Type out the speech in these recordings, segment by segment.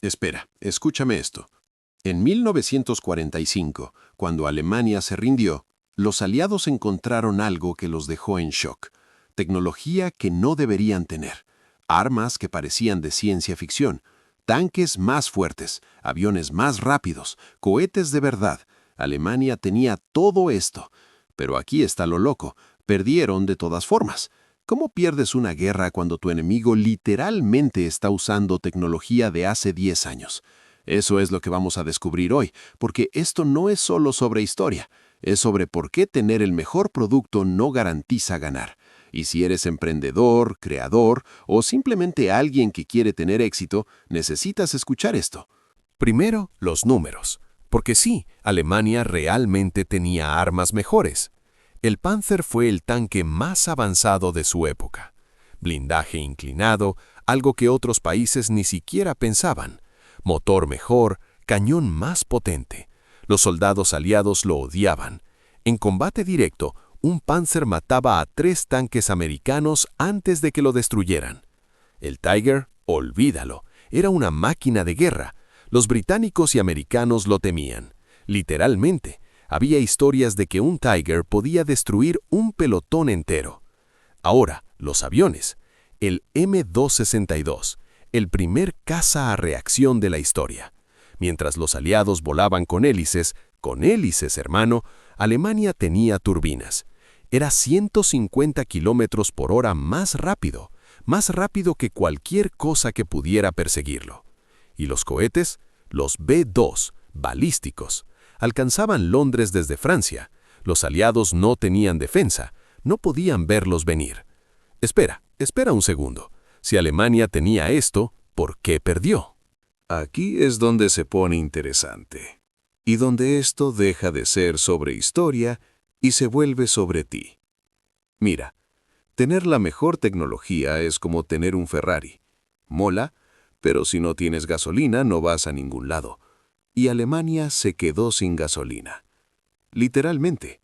Espera, escúchame esto. En 1945, cuando Alemania se rindió, los aliados encontraron algo que los dejó en shock. Tecnología que no deberían tener. Armas que parecían de ciencia ficción. Tanques más fuertes, aviones más rápidos, cohetes de verdad. Alemania tenía todo esto. Pero aquí está lo loco. Perdieron de todas formas. ¿Cómo pierdes una guerra cuando tu enemigo literalmente está usando tecnología de hace 10 años? Eso es lo que vamos a descubrir hoy, porque esto no es solo sobre historia, es sobre por qué tener el mejor producto no garantiza ganar. Y si eres emprendedor, creador o simplemente alguien que quiere tener éxito, necesitas escuchar esto. Primero, los números. Porque sí, Alemania realmente tenía armas mejores. El Panzer fue el tanque más avanzado de su época. Blindaje inclinado, algo que otros países ni siquiera pensaban. Motor mejor, cañón más potente. Los soldados aliados lo odiaban. En combate directo, un Panzer mataba a 3 tanques americanos antes de que lo destruyeran. El Tiger, olvídalo, era una máquina de guerra. Los británicos y americanos lo temían. Literalmente, había historias de que un Tiger podía destruir un pelotón entero. Ahora, los aviones. El M262, el primer caza a reacción de la historia. Mientras los aliados volaban con hélices, hermano, Alemania tenía turbinas. Era 150 kilómetros por hora más rápido que cualquier cosa que pudiera perseguirlo. Y los cohetes, los B-2, balísticos, alcanzaban Londres desde Francia. Los aliados no tenían defensa, no podían verlos venir. Espera un segundo. Si Alemania tenía esto, ¿por qué perdió? Aquí es donde se pone interesante, y donde esto deja de ser sobre historia y se vuelve sobre ti. Mira, tener la mejor tecnología es como tener un Ferrari. Mola, pero si no tienes gasolina no vas a ningún lado. Y Alemania se quedó sin gasolina. Literalmente,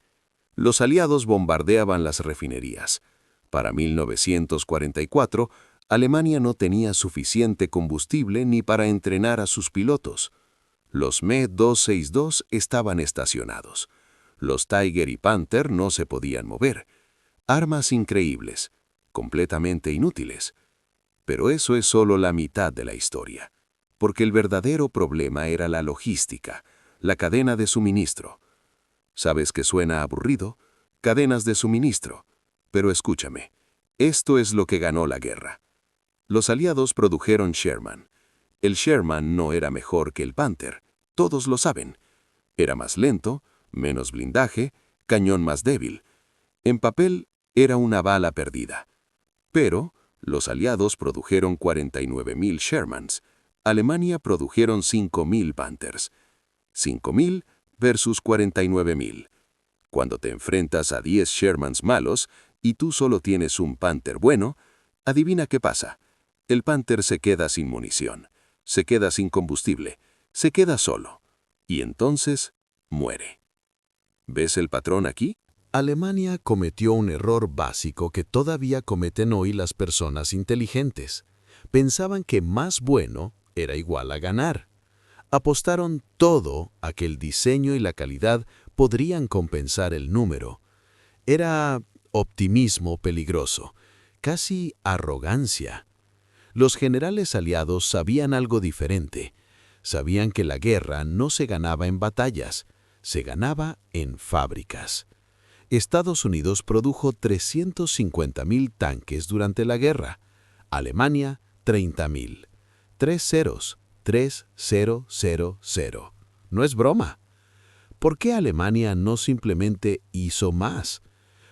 los aliados bombardeaban las refinerías. Para 1944, Alemania no tenía suficiente combustible ni para entrenar a sus pilotos. Los Me-262 estaban estacionados. Los Tiger y Panther no se podían mover. Armas increíbles, completamente inútiles. Pero eso es solo la mitad de la historia, porque el verdadero problema era la logística, la cadena de suministro. ¿Sabes que suena aburrido? Cadenas de suministro. Pero escúchame, esto es lo que ganó la guerra. Los aliados produjeron Sherman. El Sherman no era mejor que el Panther, todos lo saben. Era más lento, menos blindaje, cañón más débil. En papel, era una bala perdida. Pero los aliados produjeron 49.000 Shermans. Alemania produjeron 5.000 Panthers. 5.000 versus 49.000. Cuando te enfrentas a 10 Shermans malos y tú solo tienes un Panther bueno, adivina qué pasa. El Panther se queda sin munición, se queda sin combustible, se queda solo. Y entonces, muere. ¿Ves el patrón aquí? Alemania cometió un error básico que todavía cometen hoy las personas inteligentes. Pensaban que más bueno era igual a ganar. Apostaron todo a que el diseño y la calidad podrían compensar el número. Era optimismo peligroso, casi arrogancia. Los generales aliados sabían algo diferente. Sabían que la guerra no se ganaba en batallas, se ganaba en fábricas. Estados Unidos produjo 350.000 tanques durante la guerra. Alemania, 30.000. 3 ceros, 3000. No es broma. ¿Por qué Alemania no simplemente hizo más?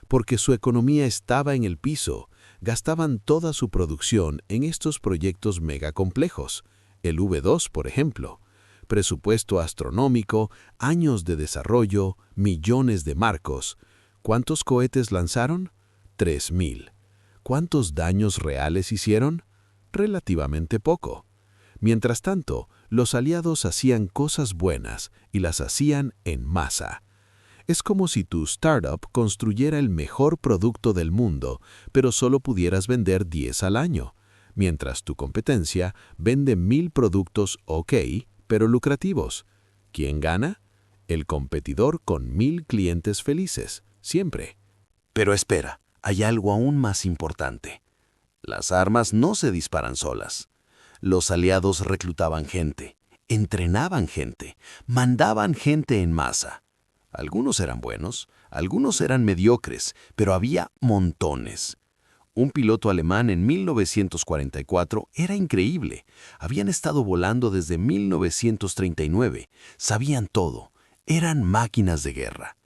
Porque su economía estaba en el piso. Gastaban toda su producción en estos proyectos megacomplejos. El V2, por ejemplo. Presupuesto astronómico, años de desarrollo, millones de marcos. ¿Cuántos cohetes lanzaron? 3.000. ¿Cuántos daños reales hicieron? Relativamente poco. Mientras tanto, los aliados hacían cosas buenas y las hacían en masa. Es como si tu startup construyera el mejor producto del mundo, pero solo pudieras vender 10 al año. mientras tu competencia vende 1000 productos ok, pero lucrativos. ¿Quién gana? El competidor con 1000 clientes felices, siempre. Pero espera, hay algo aún más importante. Las armas no se disparan solas. Los aliados reclutaban gente, entrenaban gente, mandaban gente en masa. Algunos eran buenos, algunos eran mediocres, pero había montones. Un piloto alemán en 1944 era increíble. Habían estado volando desde 1939, sabían todo, eran máquinas de guerra.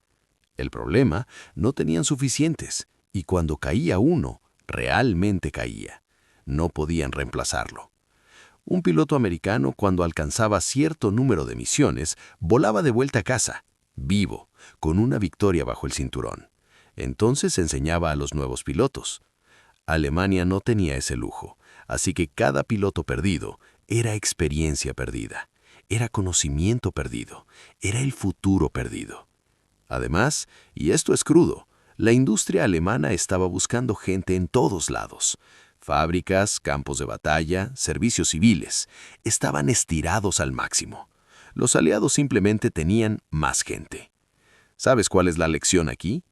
El problema, no tenían suficientes, y cuando caía uno, realmente caía. No podían reemplazarlo. Un piloto americano, cuando alcanzaba cierto número de misiones, volaba de vuelta a casa, vivo, con una victoria bajo el cinturón. Entonces enseñaba a los nuevos pilotos. Alemania no tenía ese lujo, así que cada piloto perdido era experiencia perdida, era conocimiento perdido, era el futuro perdido. Además, y esto es crudo, la industria alemana estaba buscando gente en todos lados. Fábricas, campos de batalla, servicios civiles, estaban estirados al máximo. Los aliados simplemente tenían más gente. ¿Sabes cuál es la lección aquí?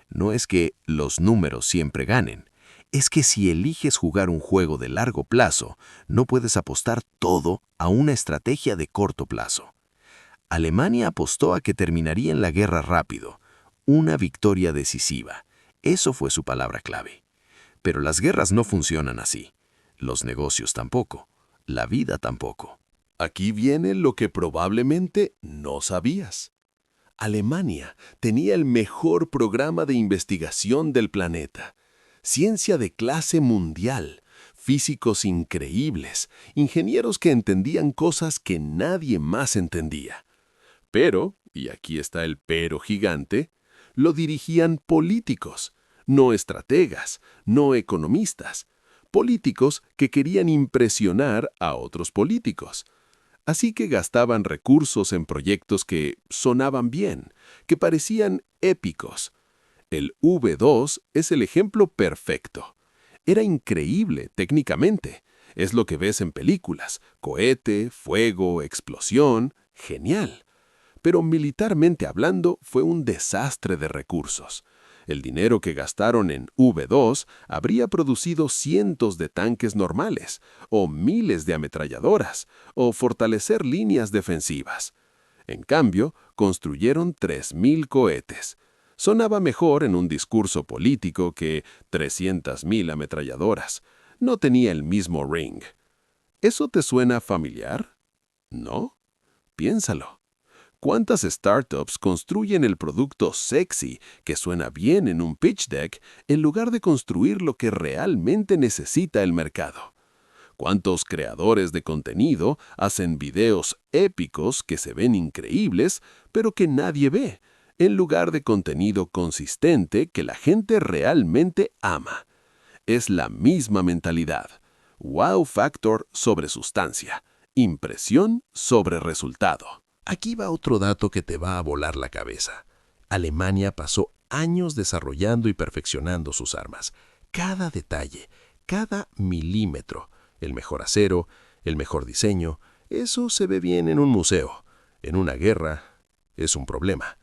No es que los números siempre ganen. Es que si eliges jugar un juego de largo plazo, no puedes apostar todo a una estrategia de corto plazo. Alemania apostó a que terminarían la guerra rápido, una victoria decisiva. Eso fue su palabra clave. Pero las guerras no funcionan así. Los negocios tampoco. La vida tampoco. Aquí viene lo que probablemente no sabías. Alemania tenía el mejor programa de investigación del planeta. Ciencia de clase mundial, físicos increíbles, ingenieros que entendían cosas que nadie más entendía. Pero, y aquí está el pero gigante, lo dirigían políticos, no estrategas, no economistas, políticos que querían impresionar a otros políticos. Así que gastaban recursos en proyectos que sonaban bien, que parecían épicos. El V2 es el ejemplo perfecto. Era increíble técnicamente. Es lo que ves en películas. Cohete, fuego, explosión. Genial. Pero militarmente hablando fue un desastre de recursos. El dinero que gastaron en V2 habría producido cientos de tanques normales, o miles de ametralladoras, o fortalecer líneas defensivas. En cambio, construyeron 3000 cohetes. Sonaba mejor en un discurso político que 300.000 ametralladoras. No tenía el mismo ring. ¿Eso te suena familiar? ¿No? Piénsalo. ¿Cuántas startups construyen el producto sexy que suena bien en un pitch deck en lugar de construir lo que realmente necesita el mercado? ¿Cuántos creadores de contenido hacen videos épicos que se ven increíbles, pero que nadie ve, en lugar de contenido consistente que la gente realmente ama? Es la misma mentalidad. Wow factor sobre sustancia. Impresión sobre resultado. Aquí va otro dato que te va a volar la cabeza. Alemania pasó años desarrollando y perfeccionando sus armas. Cada detalle, cada milímetro, el mejor acero, el mejor diseño, eso se ve bien en un museo. En una guerra, es un problema.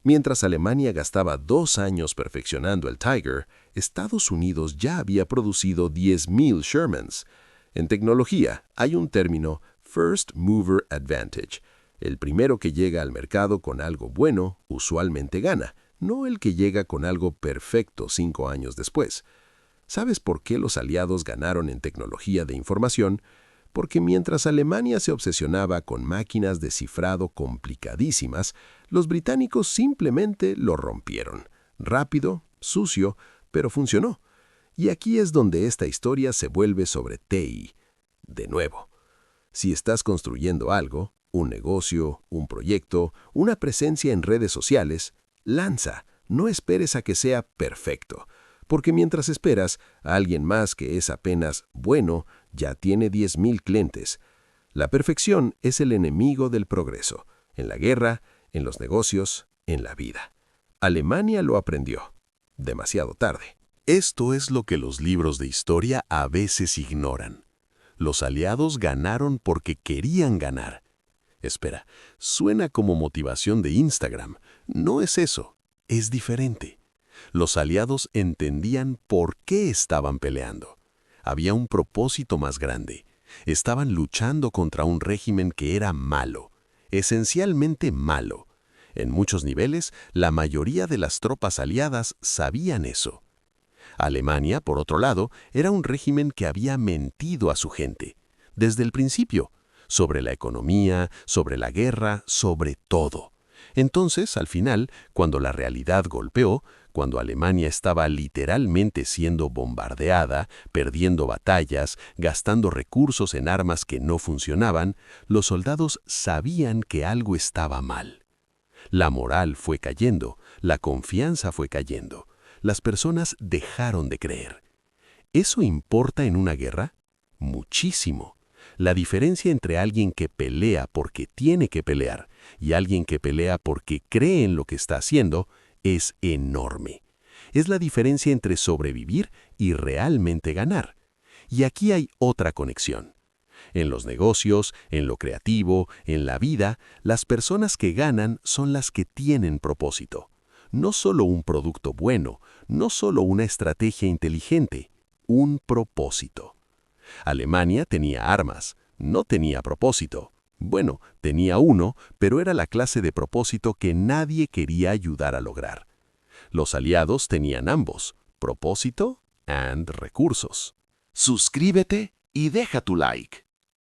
Mientras Alemania gastaba 2 años perfeccionando el Tiger, Estados Unidos ya había producido 10.000 Shermans. En tecnología hay un término First Mover Advantage. El primero que llega al mercado con algo bueno usualmente gana, no el que llega con algo perfecto 5 años después. ¿Sabes por qué los aliados ganaron en tecnología de información? Porque mientras Alemania se obsesionaba con máquinas de cifrado complicadísimas, los británicos simplemente lo rompieron. Rápido, sucio, pero funcionó. Y aquí es donde esta historia se vuelve sobre TI. De nuevo, si estás construyendo algo, un negocio, un proyecto, una presencia en redes sociales, lanza, no esperes a que sea perfecto. Porque mientras esperas, a alguien más que es apenas bueno ya tiene 10.000 clientes. La perfección es el enemigo del progreso, en la guerra, en los negocios, en la vida. Alemania lo aprendió. Demasiado tarde. Esto es lo que los libros de historia a veces ignoran. Los aliados ganaron porque querían ganar. Espera, suena como motivación de Instagram. No es eso, es diferente. Los aliados entendían por qué estaban peleando. Había un propósito más grande. Estaban luchando contra un régimen que era malo, esencialmente malo. En muchos niveles, la mayoría de las tropas aliadas sabían eso. Alemania, por otro lado, era un régimen que había mentido a su gente, desde el principio, sobre la economía, sobre la guerra, sobre todo. Entonces, al final, cuando la realidad golpeó, cuando Alemania estaba literalmente siendo bombardeada, perdiendo batallas, gastando recursos en armas que no funcionaban, los soldados sabían que algo estaba mal. La moral fue cayendo, la confianza fue cayendo. Las personas dejaron de creer. ¿Eso importa en una guerra? Muchísimo. La diferencia entre alguien que pelea porque tiene que pelear y alguien que pelea porque cree en lo que está haciendo es enorme. Es la diferencia entre sobrevivir y realmente ganar. Y aquí hay otra conexión. En los negocios, en lo creativo, en la vida, las personas que ganan son las que tienen propósito. No solo un producto bueno, no solo una estrategia inteligente, un propósito. Alemania tenía armas, no tenía propósito. Bueno, tenía uno, pero era la clase de propósito que nadie quería ayudar a lograr. Los aliados tenían ambos, propósito y recursos. Suscríbete y deja tu like.